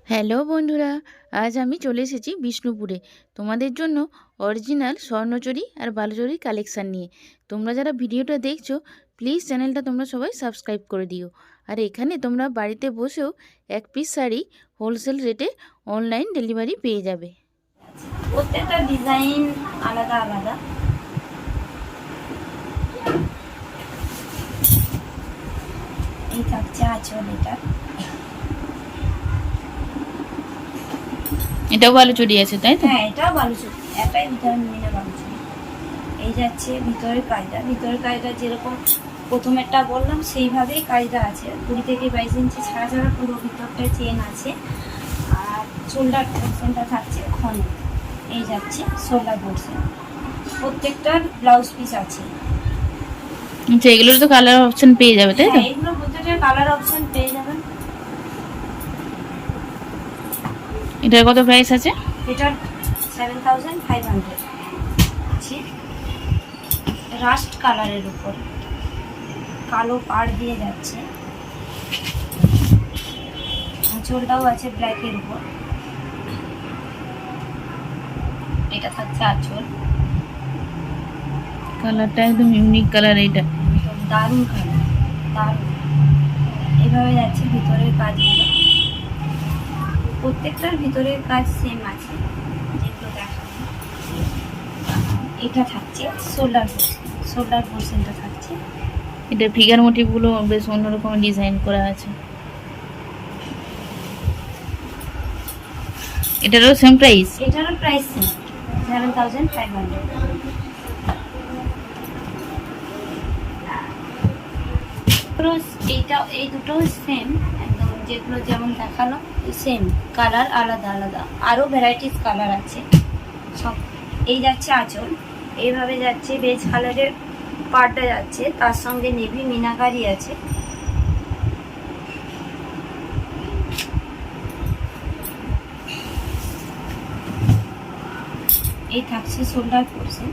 Hello বন্ধুরা, আজ আমি চলে এসেছি বিষ্ণুপুরে তোমাদের জন্য অরিজিনাল স্বর্ণচুরি আর বালুচরীর কালেকশান নিয়ে। তোমরা যারা ভিডিওটা দেখছো প্লিজ চ্যানেলটা তোমরা সবাই সাবস্ক্রাইব করে দিও। আর এখানে তোমরা বাড়িতে বসেও এক পিস শাড়ি হোলসেল রেটে অনলাইন ডেলিভারি পেয়ে যাবে। প্রত্যেকটা ডিজাইন আলাদা আলাদা। এই থাকছে আঁচল, এটাও বালুচরী আছে তাই তো? হ্যাঁ, এটাও বালুচরী, এটাই ভিটামিন বালুচরী। এই যাচ্ছে ভিতরের কাজটা যেরকম প্রথমেরটা বললাম সেইভাবেই কাজটা আছে। 20 থেকে 22 ইঞ্চি ছাড়া ছাড়া পুরো ভিতরটা চেন আছে। আর শোল্ডার পোর্শনটা থাকছে ঘন। এই যাচ্ছে শোল্ডার পোর্শন, প্রত্যেকটার ব্লাউজ পিস আছে। আচ্ছা, এগুলোর তো কালার অপশন পেয়ে যাবে তাই তো? হ্যাঁ, এগুলো প্রত্যেকটার কালার অপশন পেয়ে যাবেন। এটার কত প্রাইস আছে? এটার 7500 আছে। রাস্ট কালারের উপর কালো পাড় দিয়ে যাচ্ছে। আঁচলটাও আছে ব্ল্যাকের উপর। এটা থাকছে আঁচল। কালারটা একদম ইউনিক কালার, এটা দারুণ কালার, দারুণ। এভাবে যাচ্ছে ভিতরের কাজগুলো। প্রত্যেকটার ভিতরের কাজ সেম আছে যেগুলো দেখাবো। এটা থাকছে শোল্ডার পোর্শনটা থাকছে। এটা ফিগার মোটিভগুলো বেশ অন্যরকম ডিজাইন করা আছে। এটারও সেম প্রাইস? এটারও প্রাইস সেম, 7500। এই দুটো সেম একদম, যেগুলো যেমন দেখালো সেম, কালার আলাদা আলাদা। আরও ভ্যারাইটিস কালার আছে সব। এই যাচ্ছে আঁচল, এইভাবে যাচ্ছে বেজ কালারের পাড়টা যাচ্ছে, তার সঙ্গে নেভি মিনাকারি আছে। এই থাকছে শোল্ডার পোর্শন।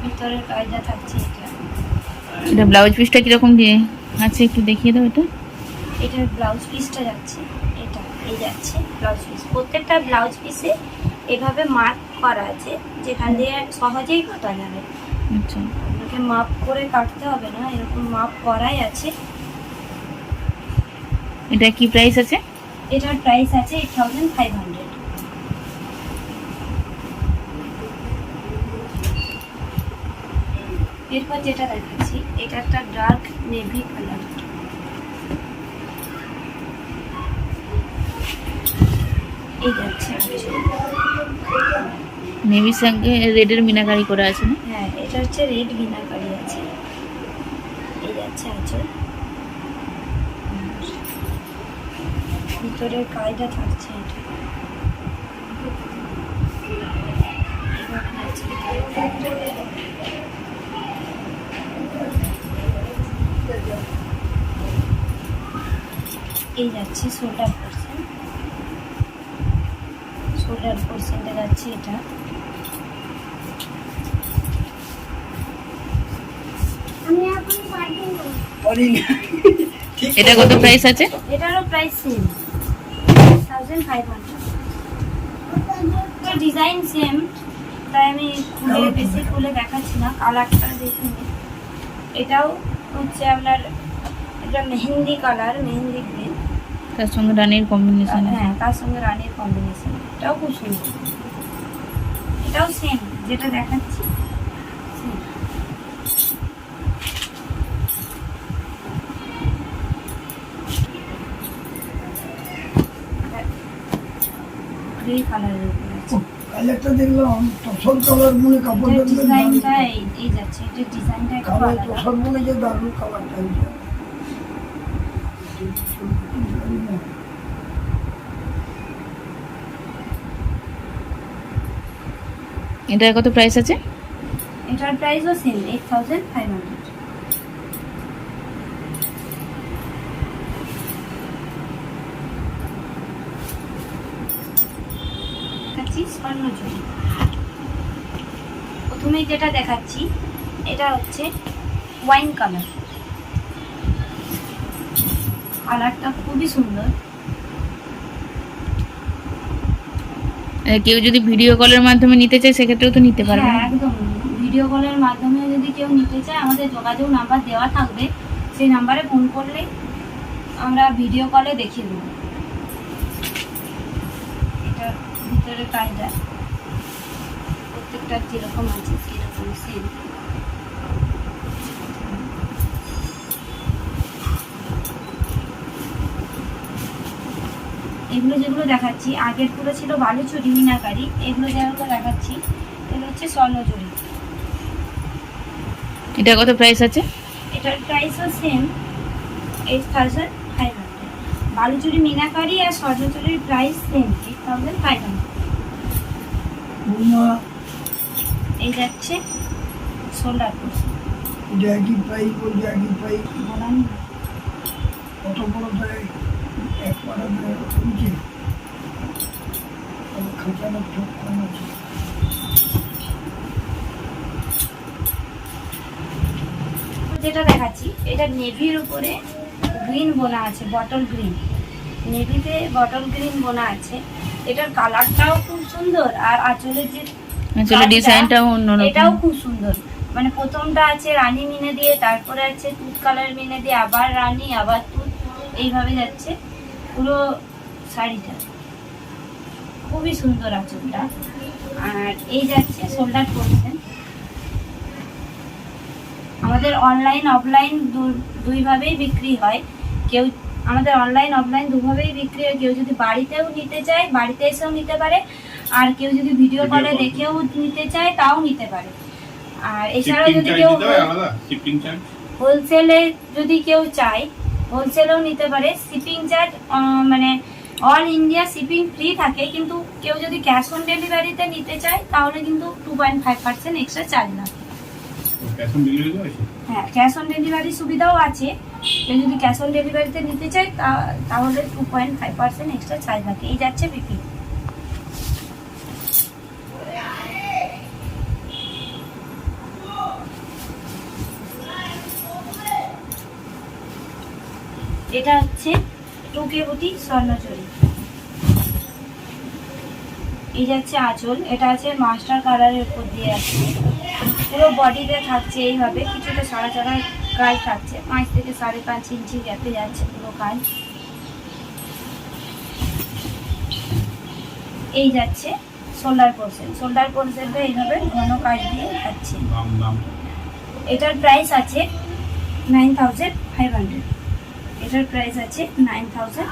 ভিতরের কাজটা থাকছে এটা ব্লাউজ পিসটা কিরকম দিয়ে আছে একটু দেখিয়ে দাও। এটার ব্লাউজ পিসটা যাচ্ছে এটা। এই যাচ্ছে ব্লাউজ পিস, প্রত্যেকটা ব্লাউজ পিসে এভাবে মার্ক করা আছে, যেখান দিয়ে সহজেই কাটা যাবে। আচ্ছা, আপনাকে মাপ করে কাটতে হবে না, এরকম মাপ করাই আছে। এটা কি প্রাইস আছে? এটার প্রাইস আছে 8500। এরপর যেটা দেখাচ্ছি, এটা একটা ডার্ক নেভি কালার। এই যাচ্ছে নেভির সঙ্গে রেডের মিনাকারি করা আছে না? হ্যাঁ, এটা হচ্ছে রেড মিনাকারি আছে। এই যাচ্ছে আঁচল, ভিতরের কাজটা থাকছে এটা। এই যাচ্ছে শোল্ডার পোর্শনটা যাচ্ছে এটা। এটা কত প্রাইস আছে? এটারও প্রাইস সেম, 1500। ডিজাইন সেম, তাই আমি বেশি খুলে দেখাচ্ছি না, কালারটা দেখুন। এটাও হচ্ছে আপনার, এটা মেহেন্দি কালার, মেহেন্দি গ্রিন, তার সঙ্গে রানীর কম্বিনেশন। হ্যাঁ, তার সঙ্গে রানীর কম্বিনেশন। এটাও খুব সুন্দর। এটাও সেম যেটা দেখাচ্ছি, গ্রে কালারের উপর আছে। কালারটা দেখলাম টসর কালার মনে কাপড়টা ডিজাইনটা এই যাচ্ছে, এটা ডিজাইনটা একটু কালার আলাদা। টসর মনে যে দারুণ কালারটা। এটার কত প্রাইস আছে? এটার প্রাইসও সেম, 8500। স্বর্ণচুরি। প্রথমেই যেটা দেখাচ্ছি, এটা হচ্ছে ওয়াইন কালার। কালারটা খুবই সুন্দর। কেউ যদি ভিডিও কলের মাধ্যমে নিতে চায় সেক্ষেত্রেও তো নিতে পারবে। হ্যাঁ একদম, ভিডিও কলের মাধ্যমে যদি কেউ নিতে চায় আমাদের যোগাযোগ নাম্বার দেওয়া থাকবে, সেই নাম্বারে ফোন করলেই আমরা ভিডিও কলে দেখিয়ে দেবো। এটা ভিতরে কাজটা প্রত্যেকটা যেরকম আছে সেরকম সেম। এগুলো যেগুলো দেখাচ্ছি আগেরগুলো ছিল বালুচুরি মিনাকারি, এগুলো যেগুলো দেখাচ্ছি এগুলো হচ্ছে স্বর্ণচুরি। এটা কত প্রাইস আছে? এটার প্রাইসও সেম 8500। বালুচুরি মিনাকারি আর স্বর্ণচুরির প্রাইস সেম 8500। বৌমা এই যাচ্ছে শোল্ডার পিস। এটা একই প্রাইস বলছে, একই প্রাইস। বলান না। কত বড় দেয় এক পাড়া দেয় নিচে, খাঁচানোর ঠোক কম আছে। যেটা দেখাচ্ছি এটা নেভির উপরে গ্রিন বোনা আছে, বটল গ্রিন, নেভিতে বটল গ্রিন বোনা আছে। এটার কালারটাও খুব সুন্দর আর আঁচলের যে আসলে ডিজাইনটাও অন্যরকম। এটাও খুব সুন্দর। মানে প্রথমটা আছে রানী মিনে দিয়ে, তারপরে আছে তুত কালার মিনে দিয়ে, আবার রানী আবার তুত, এইভাবে যাচ্ছে পুরো শাড়িটা। খুবই সুন্দর আঁচলটা। আর এই যাচ্ছে শোল্ডার পোর্শন। আমাদের অনলাইন অফলাইন দুইভাবেই বিক্রি হয়। কেউ আমাদের অনলাইন অফলাইন দুভাবেই বিক্রি হয়। কেউ যদি বাড়িতেও নিতে চায় বাড়িতে এসেও নিতে পারে, আর কেউ যদি ভিডিও কলে দেখেও নিতে চায় তাও নিতে পারে। আর এছাড়াও যদি কেউ হোলসেলে যদি কেউ চায় হোলসেলেও নিতে পারে। শিপিং চার্জ মানে অল ইন্ডিয়া শিপিং ফ্রি থাকে, কিন্তু কেউ যদি ক্যাশ অন ডেলিভারিতে নিতে চায় তাহলে কিন্তু 2.5% এক্সট্রা চার্জ লাগে। হ্যাঁ, ক্যাশ অন ডেলিভারি সুবিধাও আছে। কেউ যদি ক্যাশ অন ডেলিভারিতে নিতে চায় তাহলে 2.5% এক্সট্রা চার্জ লাগে। এই যাচ্ছে বিপি। এটা হচ্ছে 2K বুটি স্বর্ণচুরি। এই যাচ্ছে আঁচল, এটা আছে মাস্টার কালারের উপর দিয়ে আছে, পুরো বডিতে থাকছে এইভাবে, কিছুটা সাড়া চাড়া কাজ থাকছে, 5 থেকে 5.5 ইঞ্চি গ্যাপে যাচ্ছে পুরো কাজ। এই যাচ্ছে শোল্ডার পোর্শন। শোল্ডার পোর্শনটা এইভাবে ঘন কাজ দিয়ে যাচ্ছে। এটার প্রাইস আছে 9500। এটার প্রাইস আছে 9500।